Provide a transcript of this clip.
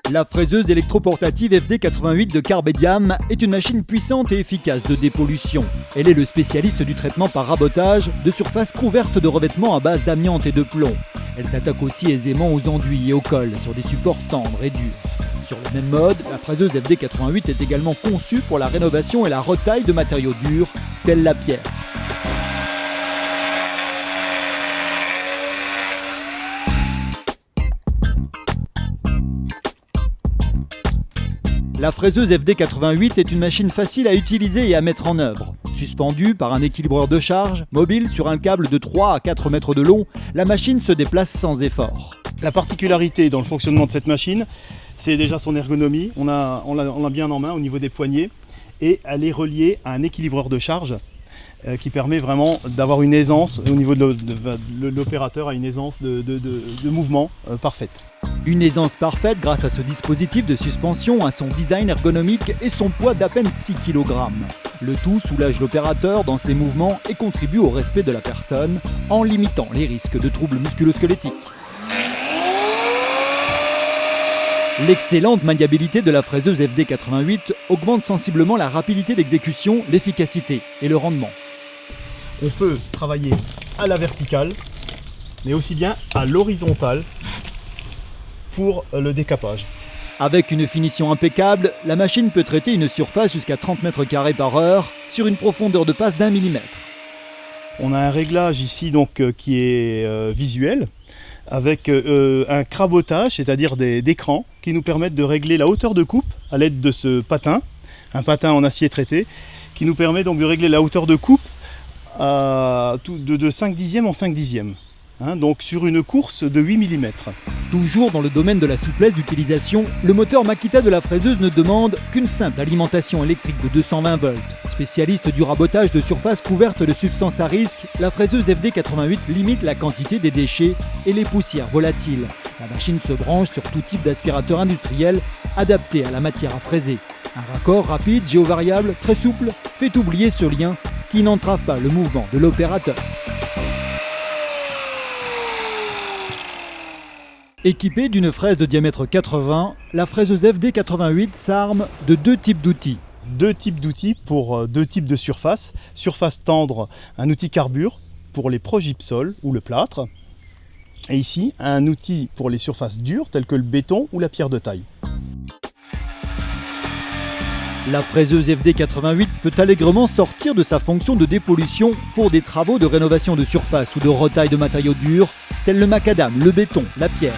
La fraiseuse électroportative FD88 de Carbediam est une machine puissante et efficace de dépollution. Elle est le spécialiste du traitement par rabotage de surfaces couvertes de revêtements à base d'amiante et de plomb. Elle s'attaque aussi aisément aux enduits et aux cols sur des supports tendres et durs. Sur le même mode, la fraiseuse FD88 est également conçue pour la rénovation et la retaille de matériaux durs, tels la pierre. La fraiseuse FD88 est une machine facile à utiliser et à mettre en œuvre. Suspendue par un équilibreur de charge, mobile sur un câble de 3 à 4 mètres de long, la machine se déplace sans effort. La particularité dans le fonctionnement de cette machine, c'est déjà son ergonomie. On l'a bien en main au niveau des poignets et elle est reliée à un équilibreur de charge qui permet vraiment d'avoir une aisance au niveau de l'opérateur, à une aisance de mouvement parfaite. Une aisance parfaite grâce à ce dispositif de suspension, à son design ergonomique et son poids d'à peine 6 kg. Le tout soulage l'opérateur dans ses mouvements et contribue au respect de la personne en limitant les risques de troubles musculo-squelettiques. L'excellente maniabilité de la fraiseuse FD88 augmente sensiblement la rapidité d'exécution, l'efficacité et le rendement. On peut travailler à la verticale, mais aussi bien à l'horizontale pour le décapage. Avec une finition impeccable, la machine peut traiter une surface jusqu'à 30 mètres carrés par heure sur une profondeur de passe d'1 millimètre. On a un réglage ici donc, qui est visuel, avec un crabotage, c'est-à-dire des crans qui nous permettent de régler la hauteur de coupe à l'aide de ce patin, un patin en acier traité, qui nous permet donc de régler la hauteur de coupe de 5 dixièmes en 5 dixièmes. Donc sur une course de 8 mm. Toujours dans le domaine de la souplesse d'utilisation, le moteur Makita de la fraiseuse ne demande qu'une simple alimentation électrique de 220 volts. Spécialiste du rabotage de surfaces couvertes de substances à risque, la fraiseuse FD88 limite la quantité des déchets et les poussières volatiles. La machine se branche sur tout type d'aspirateur industriel adapté à la matière à fraiser. Un raccord rapide, géovariable, très souple, fait oublier ce lien qui n'entrave pas le mouvement de l'opérateur. Équipée d'une fraise de diamètre 80, la fraiseuse FD88 s'arme de deux types d'outils. Deux types d'outils pour deux types de surfaces. Surface tendre, un outil carbure pour les progypsols ou le plâtre. Et ici, un outil pour les surfaces dures telles que le béton ou la pierre de taille. La fraiseuse FD88 peut allègrement sortir de sa fonction de dépollution pour des travaux de rénovation de surface ou de retaille de matériaux durs tels le macadam, le béton, la pierre.